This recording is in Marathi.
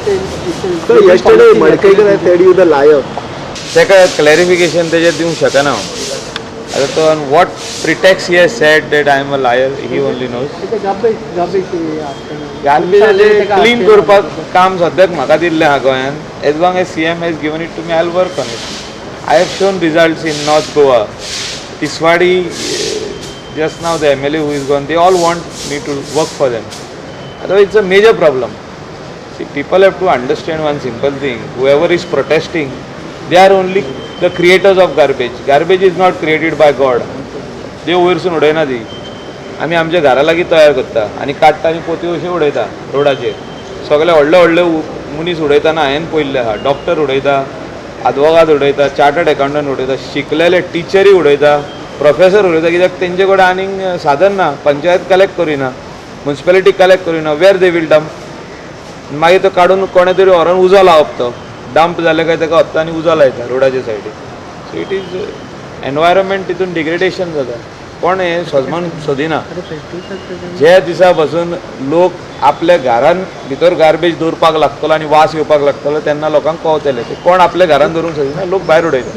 So yesterday Madkekar had said you the liar. ताका क्लॅरिफिकेशन तेजेर दिवंक शकना हांव. आतां तो on what pretext he has said that I am a liar he only knows. गार्बेजाचें क्लीन करपाक काम सद्याक म्हाका दिल्लें आहा गोंयान. As long as CM has given it to me I will work on it. I have shown results in North Goa. Tiswadi, just now the MLA who is gone, they all want me to work for them. Otherwise, it's a major problem. See, people have to understand one simple thing. Whoever is protesting, they are only the creators of garbage. Garbage is not created by God. देव वयरसून उडयना ती. आमी आमच्या घरा लागीं तयार करता आनी काडटा आनी पोतयो अशें उडयता रोडाचेर. सगळे व्हडले व्हडले मनीस उडयतना हांवें पळयल्ले आहा. डॉक्टर उडयता, advocate उडयता, चार्टर्ड अकाउंटंट उडयता, शिकलेले टिचरी उडयता, प्रोफेसर उडयता. कित्याक तेंचे कडेन आनीक साधन ना. पंचायत कलेक्ट करिना, म्युन्सिपालिटी कलेक्ट करिना. Where they will dump. मागीर तो काडून कोणे तरी व्हरोन उजो लावप. तो डंप जाले काय ताका व्हरता आनी उजो लायता रोडाचे सायडीक. सो इट इज एनवायरमेंट तितून डिग्रेडेशन जाता. कोण हें सजमन सोदिना. जे दिसा पासून लोक आपल्या घरान भितर गार्बेज दवरपाक लागतलो आनी वास येवपाक लागतलो तेन्ना लोकांक कळटलें. ते कोण आपल्या घरान दवरूंक सोदिना, लोक भायर उडयता.